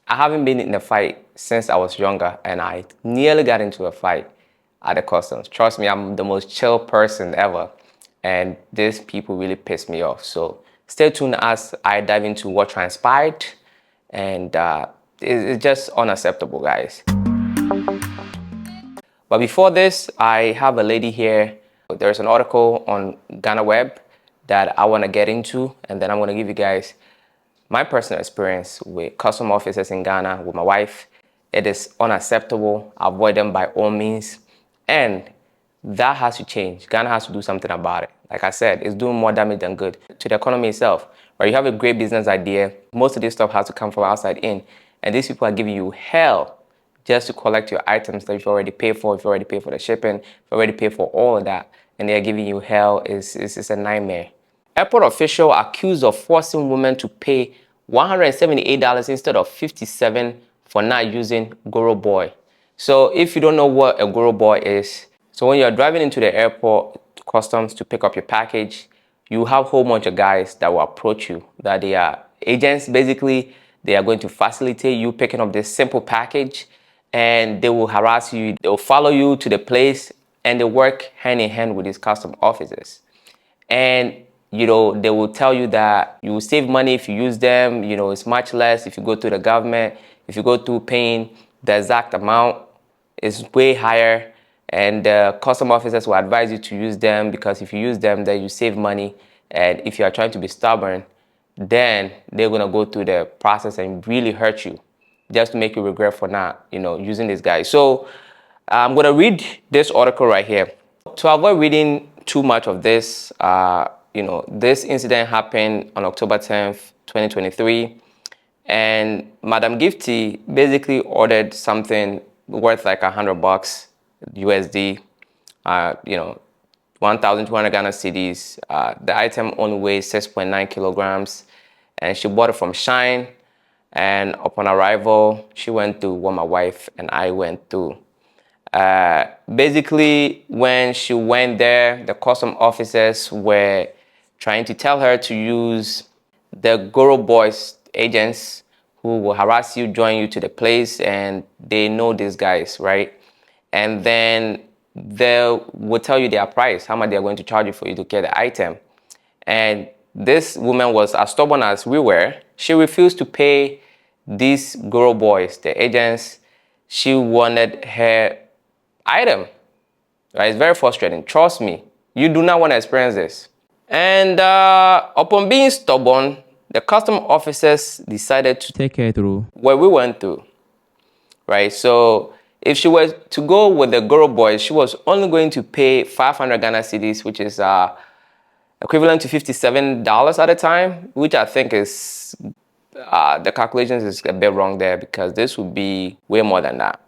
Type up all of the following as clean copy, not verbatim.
I haven't been in a fight since I was younger, and I nearly got into a fight at the customs. Trust me, I'm the most chill person ever, and these people really piss me off. So stay tuned as I dive into what transpired, and it's just unacceptable, guys. But before this, I have a lady here. There's an article on Ghana Web that I want to get into, and then I'm going to give you guys my personal experience with custom officers in Ghana with my wife. It is unacceptable. Avoid them by all means. And that has to change. Ghana has to do something about it. Like I said, it's doing more damage than good to the economy itself. Where you have a great business idea, most of this stuff has to come from outside in. And these people are giving you hell just to collect your items that you've already paid for. If you already paid for the shipping, if you already paid for all of that, and they're giving you hell, is a nightmare. Airport official accused of forcing women to pay $178 instead of $57 for not using Goro Boy. So if you don't know what a Goro Boy is, so when you're driving into the airport customs to pick up your package, you have a whole bunch of guys that will approach you, that they are agents. Basically, they are going to facilitate you picking up this simple package, and they will harass you. They will follow you to the place, and they work hand in hand with these custom officers. And they will tell you that you will save money if you use them. It's much less if you go to the government. If you go through paying the exact amount, it's way higher. And the custom officers will advise you to use them, because if you use them, then you save money. And if you are trying to be stubborn, then they're going to go through the process and really hurt you just to make you regret for not, using this guy. So I'm going to read this article right here. To avoid reading too much of this, this incident happened on October 10th, 2023. And Madam Gifty basically ordered something worth like $100 USD, 1,200 Ghana cedis. The item only weighs 6.9 kilograms, and she bought it from Shine. And upon arrival, she went through what my wife and I went through. Basically, when she went there, the custom officers were trying to tell her to use the Goro Boys agents who will harass you, join you to the place, and they know these guys, right? And then they will tell you their price, how much they're going to charge you for you to get the item. And this woman was as stubborn as we were. She refused to pay these Goro Boys, the agents. She wanted her item. Right? It's very frustrating. Trust me, you do not want to experience this. And upon being stubborn, the custom officers decided to take her through what we went through. Right? So if she was to go with the Goro Boys, she was only going to pay 500 Ghana cedis, which is equivalent to $57 at the time, which I think is, the calculations is a bit wrong there, because this would be way more than that.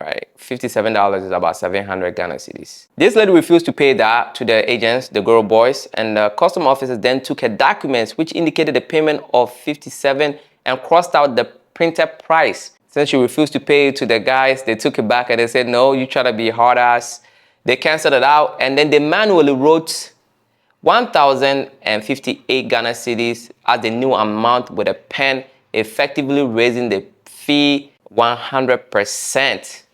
Right, $57 is about 700 Ghana cedis. This lady refused to pay that to the agents, the Goro Boys, and the custom officers then took her documents, which indicated the payment of $57, and crossed out the printed price. Since she refused to pay to the guys, they took it back and they said, no, you try to be hard ass. They canceled it out, and then they manually wrote 1,058 Ghana cedis as the new amount with a pen, effectively raising the fee 100%.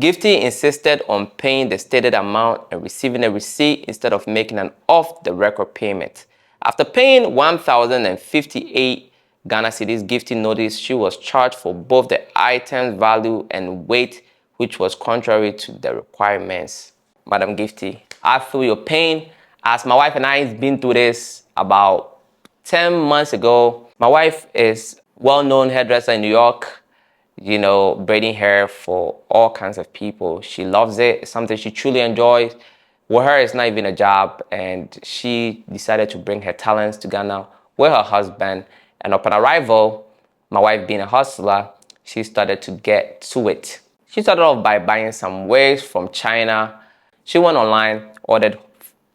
Gifty insisted on paying the stated amount and receiving a receipt instead of making an off-the-record payment. After paying 1,058 Ghana cedis, Gifty noticed she was charged for both the item's value and weight, which was contrary to the requirements. Madam Gifty, I feel your pain, as my wife and I have been through this about 10 months ago. My wife is a well-known hairdresser in New York, braiding hair for all kinds of people. She loves it. It's something she truly enjoys. With her, it's not even a job, and she decided to bring her talents to Ghana with her husband. And upon arrival, my wife being a hustler, she started to get to it. She started off by buying some wigs from China. She went online, ordered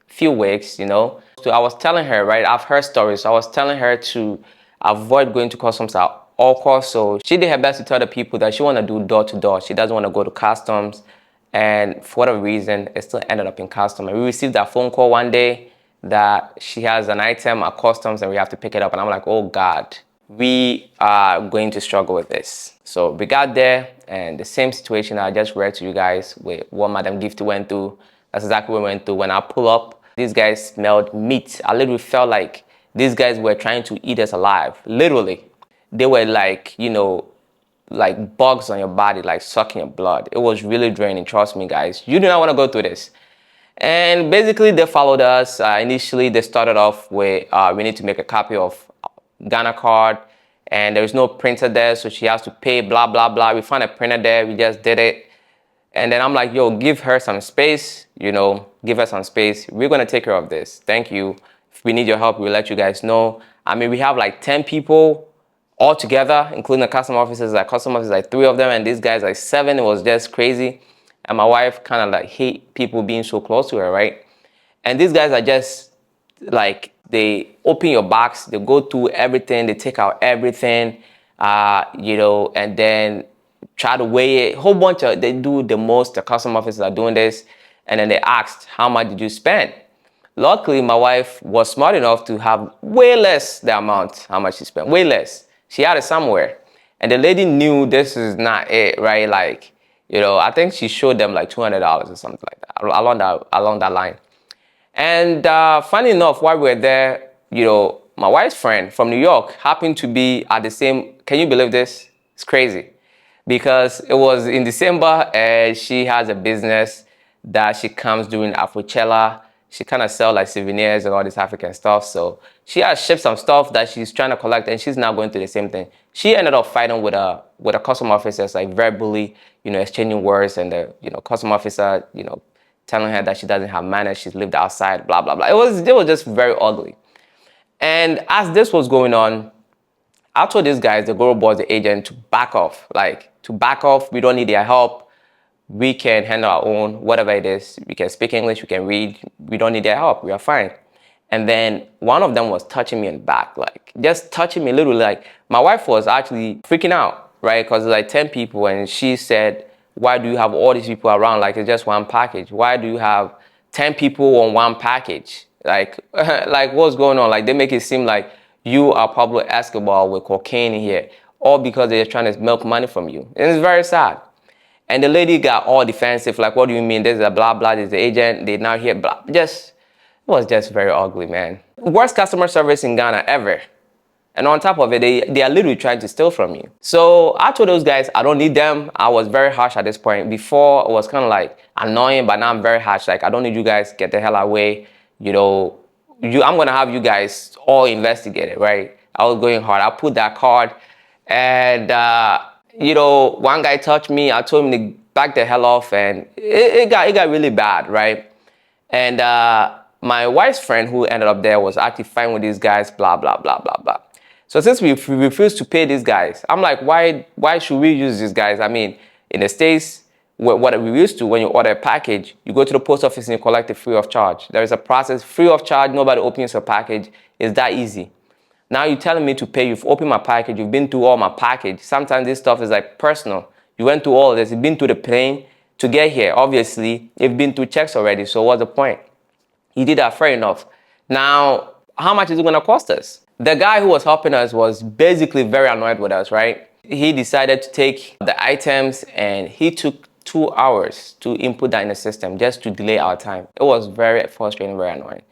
few wigs, So I was telling her, right, I've heard stories. So I was telling her to avoid going to customs at all costs. So she did her best to tell the people that she want to do door to door. She doesn't want to go to customs. And for whatever reason, it still ended up in customs. And we received that phone call one day that she has an item at customs and we have to pick it up. And I'm like, oh God, we are going to struggle with this. So we got there, and the same situation I just read to you guys with what Madam Gifty went through, that's exactly what we went through. When I pull up, these guys smelled meat. I literally felt like these guys were trying to eat us alive. Literally. They were like, you know, like bugs on your body, like sucking your blood. It was really draining. Trust me, guys. You do not want to go through this. And basically, they followed us. Initially, they started off with we need to make a copy of Ghana card, and there's no printer there, so she has to pay, blah, blah, blah. We found a printer there. We just did it. And then I'm like, yo, give her some space, you know, give her some space. We're going to take care of this. Thank you. If we need your help, we'll let you guys know. I mean, we have like 10 people all together, including the custom officers. Like custom officers, like 3 of them, and these guys like 7. It was just crazy. And my wife kind of like hate people being so close to her, right? And these guys are just like, they open your box, they go through everything, they take out everything, you know, and then try to weigh it. Whole bunch of, they do the most, the custom officers are doing this. And then they asked, how much did you spend? Luckily, my wife was smart enough to have way less the amount, how much she spent, way less. She had it somewhere. And the lady knew this is not it, right? Like, you know, I think she showed them like $200 or something like that, along that line. And funny enough, while we were there, you know, my wife's friend from New York happened to be at the same, can you believe this? It's crazy. Because it was in December, and she has a business that she comes doing Afrochella. She kind of sells like souvenirs and all this African stuff. So she has shipped some stuff that she's trying to collect, and she's now going through the same thing. She ended up fighting with a custom officer, like verbally, you know, exchanging words, and the, you know, custom officer, you know, telling her that she doesn't have manners, she's lived outside, blah, blah, blah. It was just very ugly. And as this was going on, I told these guys, the Goro boss, the agent, to back off. Like, to back off, we don't need their help. We can handle our own, whatever it is. We can speak English, we can read. We don't need their help, we are fine. And then one of them was touching me in the back, like, just touching me literally. Like, my wife was actually freaking out, right? Because there's like 10 people, and she said, why do you have all these people around? Like, it's just one package. Why do you have 10 people on one package? Like, like what's going on? Like, they make it seem like you are Pablo Escobar with cocaine in here, all because they're trying to milk money from you. And it's very sad. And the lady got all defensive, like, what do you mean? There's a blah, blah, there's the agent, they're not here, blah. Just, it was just very ugly, man. Worst customer service in Ghana ever. And on top of it, they are literally trying to steal from you. So I told those guys, I don't need them. I was very harsh at this point. Before, it was kind of like annoying, but now I'm very harsh. Like, I don't need you guys, get the hell away. You know, I'm going to have you guys all investigated, right? I was going hard. I put that card, and, you know, one guy touched me. I told him to back the hell off, and it got really bad, right? And my wife's friend who ended up there was actually fine with these guys, blah, blah, blah, blah, blah. So since we refused to pay these guys, I'm like, why should we use these guys? I mean, in the States, what we used to, when you order a package, you go to the post office and you collect it free of charge. There is a process, free of charge, nobody opens your package. It's that easy. Now you're telling me to pay, you've opened my package, you've been through all my package. Sometimes this stuff is like personal. You went through all of this, you've been through the plane to get here. Obviously, you've been through checks already, so what's the point? He did that, fair enough. Now, how much is it gonna cost us? The guy who was helping us was basically very annoyed with us, right? He decided to take the items, and he took 2 hours to input that in the system just to delay our time. It was very frustrating, very annoying.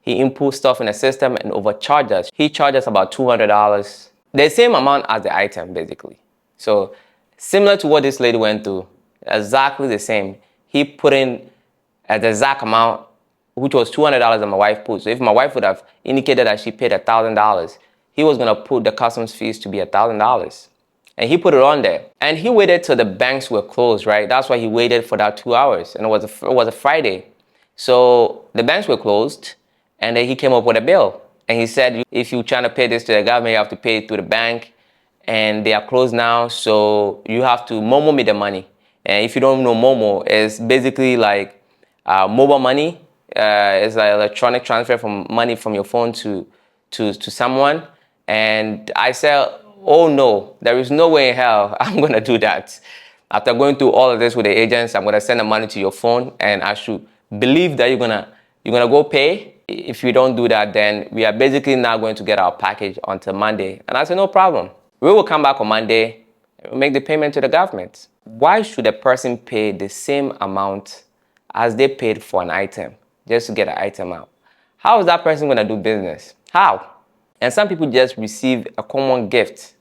He input stuff in the system and overcharged us. He charged us about $200. The same amount as the item, basically. So similar to what this lady went through, exactly the same. He put in the exact amount, which was $200 that my wife put. So if my wife would have indicated that she paid $1,000, he was gonna put the customs fees to be $1,000. And he put it on there. And he waited till the banks were closed, right? That's why he waited for that 2 hours. And it was a Friday. So the banks were closed, and then he came up with a bill. And he said, if you're trying to pay this to the government, you have to pay it to the bank. And they are closed now, so you have to Momo me the money. And if you don't know Momo, it's basically like mobile money. It's like electronic transfer from money from your phone to someone. And I said, oh no, there is no way in hell I'm going to do that. After going through all of this with the agents, I'm going to send the money to your phone, and I should believe that you're gonna go pay. if we don't do that, then we are basically not going to get our package until Monday. And I said, no problem. We will come back on Monday and make the payment to the government. Why should a person pay the same amount as they paid for an item just to get an item out? How is that person going to do business? How? And some people just receive a common gift,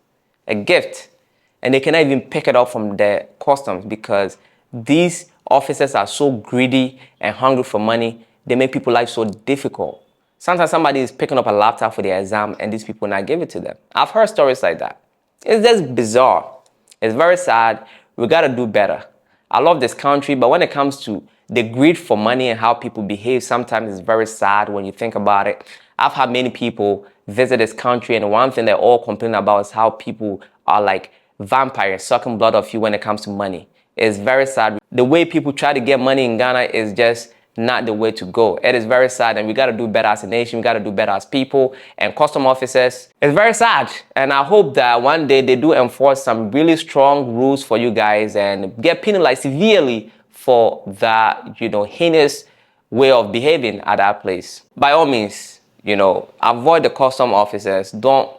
and they cannot even pick it up from the customs because these officers are so greedy and hungry for money. They make people life so difficult. Sometimes somebody is picking up a laptop for their exam and these people not give it to them. I've heard stories like that. It's just bizarre. It's very sad. We got to do better. I love this country, but when it comes to the greed for money and how people behave, sometimes it's very sad when you think about it. I've had many people visit this country, and one thing they're all complaining about is how people are like vampires sucking blood of you when it comes to money. It's very sad. The way people try to get money in Ghana is just not the way to go. It is very sad, and we got to do better as a nation. We got to do better as people and custom officers. It's very sad, and I hope that one day they do enforce some really strong rules for you guys and get penalized severely for that, heinous way of behaving at that place. By all means, avoid the custom officers. Don't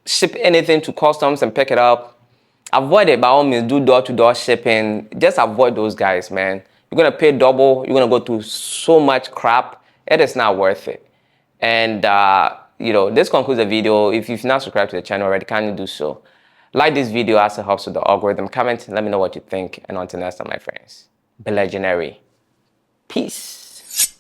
ship anything to customs and pick it up. Avoid it by all means. Do door-to-door shipping. Just avoid those guys, man. You're going to pay double. You're going to go through so much crap. It is not worth it. And, this concludes the video. If you've not subscribed to the channel already, kindly do so. Like this video as it helps with the algorithm. Comment, let me know what you think. And until next time, my friends, be legendary. Peace.